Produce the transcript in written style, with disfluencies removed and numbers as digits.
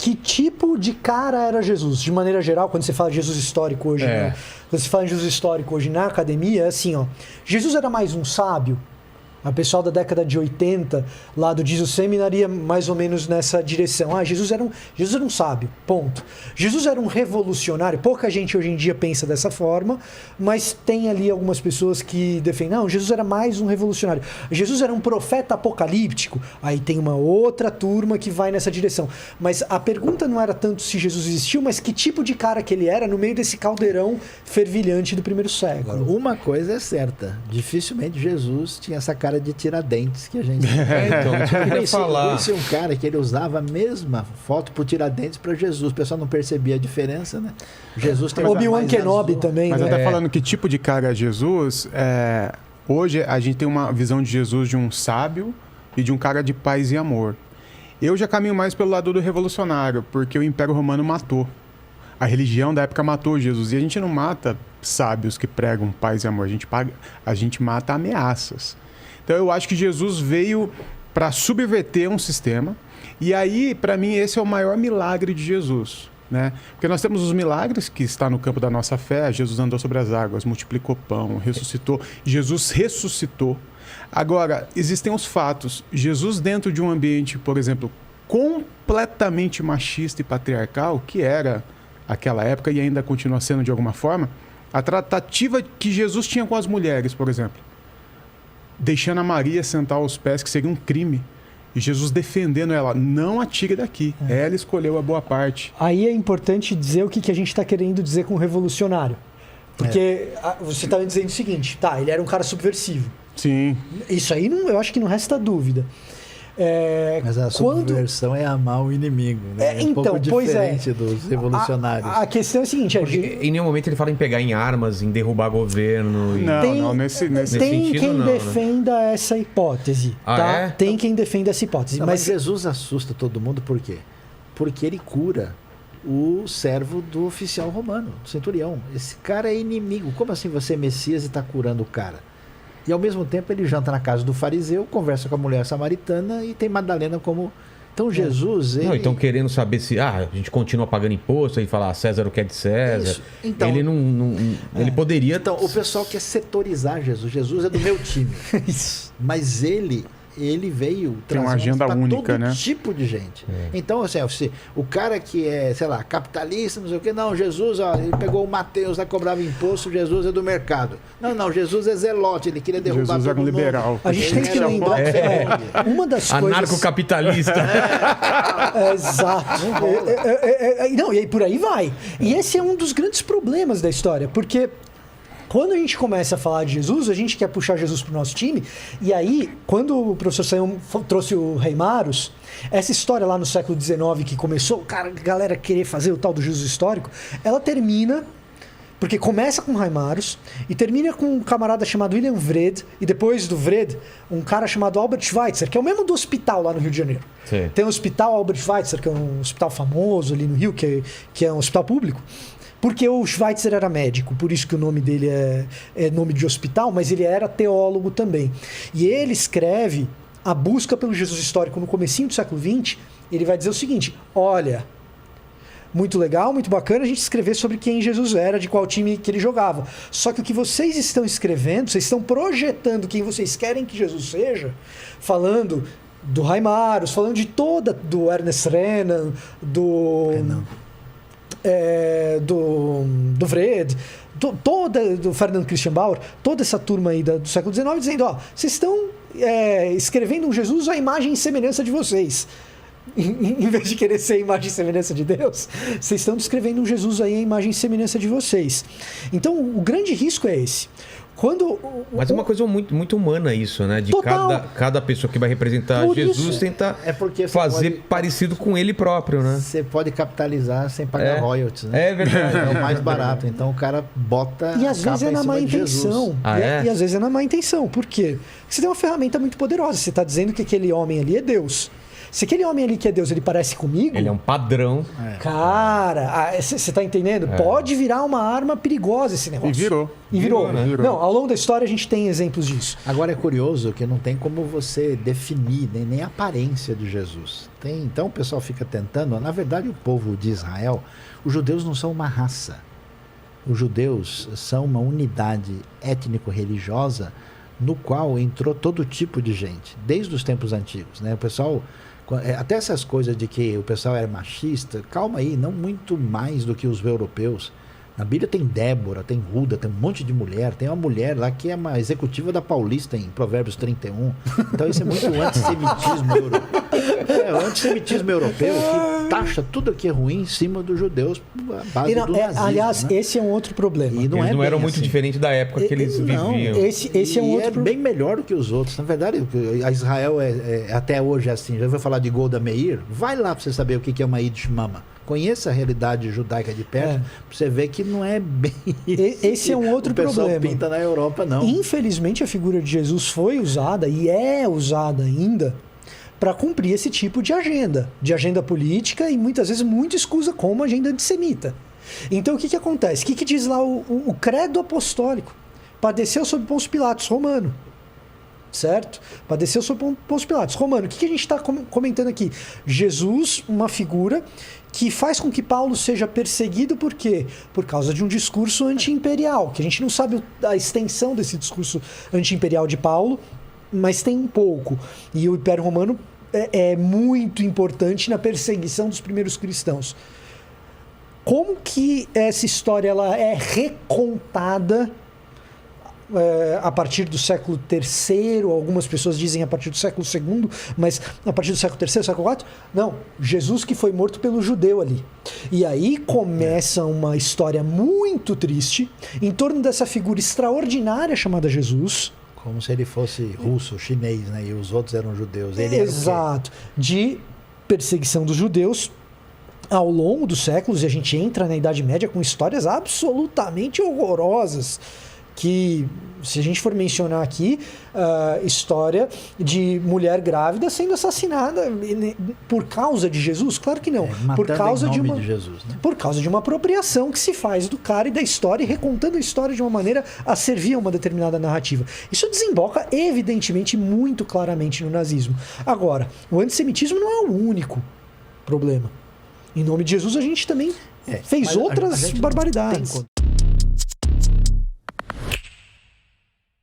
que tipo de cara era Jesus? De maneira geral, quando você fala de Jesus histórico hoje, né? Quando você fala de Jesus histórico hoje na academia, é assim, ó. Jesus era mais um sábio? A pessoal da década de 80, lá do Jesus Seminary, mais ou menos nessa direção. Jesus era um sábio, ponto. Jesus era um revolucionário. Pouca gente hoje em dia pensa dessa forma, mas tem ali algumas pessoas que defendem, não, Jesus era mais um revolucionário. Jesus era um profeta apocalíptico. Aí tem uma outra turma que vai nessa direção. Mas a pergunta não era tanto se Jesus existiu, mas que tipo de cara que ele era no meio desse caldeirão fervilhante do primeiro século. Agora, uma coisa é certa, dificilmente Jesus tinha essa cara de Tiradentes que a gente então, eu queria falar. Esse é um cara que ele usava a mesma foto pro Tiradentes para Jesus. O pessoal não percebia a diferença, né? Jesus tem Obi-Wan Kenobi também. Mas né? até falando que tipo de cara é Jesus, hoje a gente tem uma visão de Jesus de um sábio e de um cara de paz e amor. Eu já caminho mais pelo lado do revolucionário, porque o Império Romano matou. A religião da época matou Jesus. E a gente não mata sábios que pregam paz e amor, a gente mata ameaças. Então eu acho que Jesus veio para subverter um sistema. E aí, para mim, esse é o maior milagre de Jesus, né? Porque nós temos os milagres que está no campo da nossa fé. Jesus andou sobre as águas, multiplicou pão, ressuscitou. Jesus ressuscitou. Agora, existem os fatos. Jesus dentro de um ambiente, por exemplo, completamente machista e patriarcal, que era aquela época e ainda continua sendo de alguma forma, a tratativa que Jesus tinha com as mulheres, por exemplo, deixando a Maria sentar aos pés, que seria um crime. E Jesus defendendo ela, não atire daqui. Ela escolheu a boa parte. Aí é importante dizer o que a gente está querendo dizer com revolucionário. Porque você está me dizendo o seguinte, ele era um cara subversivo. Sim. Isso aí eu acho que não resta dúvida. Mas a subversão é amar o inimigo, né? Então, um pouco diferente dos revolucionários. A questão é a seguinte... Porque em nenhum momento ele fala em pegar em armas, em derrubar governo... Não, nesse tem sentido quem não, defenda essa hipótese. Tem quem defenda essa hipótese. Mas Jesus assusta todo mundo por quê? Porque ele cura o servo do oficial romano, do centurião. Esse cara é inimigo. Como assim você é Messias e está curando o cara? E ao mesmo tempo ele janta na casa do fariseu, conversa com a mulher samaritana e tem Madalena como... Então Jesus... Não, então querendo saber se a gente continua pagando imposto e falar César o que é de César. Isso. Então, ele ele poderia... Então, o pessoal quer setorizar Jesus. Jesus é do meu time. Isso. Mas ele veio tem uma agenda única, todo né? tipo de gente. Então, assim, o cara que é, sei lá, capitalista, não sei o quê, não, Jesus, ele pegou o Mateus lá, cobrava imposto, Jesus é do mercado. Não, Jesus é zelote, ele queria derrubar Jesus todo um mundo. liberal. A gente tem que lembrar uma das coisas... Anarcocapitalista. Exato. Não, e aí por aí vai. E esse é um dos grandes problemas da história, porque... Quando a gente começa a falar de Jesus, a gente quer puxar Jesus para o nosso time. E aí, quando o professor Sayão trouxe o Reimarus, essa história lá no século XIX que começou, a galera querer fazer o tal do Jesus histórico, ela termina, porque começa com Reimarus e termina com um camarada chamado William Wrede, e depois do Wrede, um cara chamado Albert Schweitzer, que é o mesmo do hospital lá no Rio de Janeiro. Sim. Tem o Hospital Albert Schweitzer, que é um hospital famoso ali no Rio, que é um hospital público. Porque o Schweitzer era médico, por isso que o nome dele é nome de hospital, mas ele era teólogo também. E ele escreve A Busca pelo Jesus Histórico no comecinho do século XX. Ele vai dizer o seguinte, olha, muito legal, muito bacana a gente escrever sobre quem Jesus era, de qual time que ele jogava. Só que o que vocês estão escrevendo, vocês estão projetando quem vocês querem que Jesus seja, falando do Reimarus, falando de do Ernest Renan, do Wrede, do Ferdinand Christian Bauer, toda essa turma aí do século XIX, dizendo, vocês estão escrevendo um Jesus à imagem e semelhança de vocês. Em vez de querer ser a imagem e semelhança de Deus, vocês estão descrevendo um Jesus aí à imagem e semelhança de vocês. Então, o grande risco é esse. Mas é uma coisa muito, muito humana isso, né? De cada pessoa que vai representar Por Jesus isso, tentar fazer parecido com ele próprio, né? Você pode capitalizar sem pagar royalties, né? É verdade. É o mais barato. Então o cara bota e às vezes é na má intenção. E às vezes é na má intenção. Por quê? Porque você tem uma ferramenta muito poderosa. Você está dizendo que aquele homem ali é Deus. Se aquele homem ali que é Deus, ele parece comigo... Ele é um padrão. Cara, você tá entendendo? Pode virar uma arma perigosa esse negócio. E virou. E virou. Né? Virou. Não, ao longo da história a gente tem exemplos disso. Agora é curioso que não tem como você definir nem a aparência de Jesus. Então o pessoal fica tentando. Na verdade, o povo de Israel, os judeus não são uma raça. Os judeus são uma unidade étnico-religiosa no qual entrou todo tipo de gente, desde os tempos antigos, né? O pessoal, até essas coisas de que o pessoal era machista, calma aí, não muito mais do que os europeus. Na Bíblia tem Débora, tem Ruda, tem um monte de mulher. Tem uma mulher lá que é uma executiva da Paulista em Provérbios 31. Então isso é muito antissemitismo europeu. É o antissemitismo europeu que taxa tudo que é ruim em cima dos judeus, a base do nazismo. Aliás, né? esse é um outro problema. E não Eles não eram bem muito assim. diferentes da época que eles Não, viviam. Esse é um outro bem melhor do que os outros. Na verdade, a Israel até hoje é assim. Já ouviu falar de Golda Meir? Vai lá para você saber o que é uma Yiddish Mama. Conheça a realidade judaica de perto, para você ver que não é bem isso. Esse é um outro problema. O pessoal pinta na Europa, não. Infelizmente, a figura de Jesus foi usada, e é usada ainda, para cumprir esse tipo de agenda política, e muitas vezes muito escusa como agenda antissemita. Então, o que acontece? O que diz lá o credo apostólico? Padeceu sob Pôncio Pilatos, romano. Certo? Padeceu sob Pôncio Pilatos, romano. O que a gente está comentando aqui? Jesus, uma figura que faz com que Paulo seja perseguido, por quê? Por causa de um discurso anti-imperial, que a gente não sabe a extensão desse discurso anti-imperial de Paulo, mas tem um pouco. E o Império Romano é muito importante na perseguição dos primeiros cristãos. Como que essa história ela é recontada a partir do século III, algumas pessoas dizem a partir do século II, mas a partir do século III, século IV, não, Jesus que foi morto pelo judeu ali. E aí começa uma história muito triste em torno dessa figura extraordinária chamada Jesus. Como se ele fosse russo, chinês, né? E os outros eram judeus. Ele Exato. De perseguição dos judeus ao longo dos séculos, e a gente entra na Idade Média com histórias absolutamente horrorosas, que, se a gente for mencionar aqui, história de mulher grávida sendo assassinada por causa de Jesus? Claro que não. Por causa de Jesus, né? Por causa de uma apropriação que se faz do cara e da história, e recontando a história de uma maneira a servir a uma determinada narrativa. Isso desemboca, evidentemente, muito claramente no nazismo. Agora, o antissemitismo não é o único problema. Em nome de Jesus, a gente também fez outras barbaridades.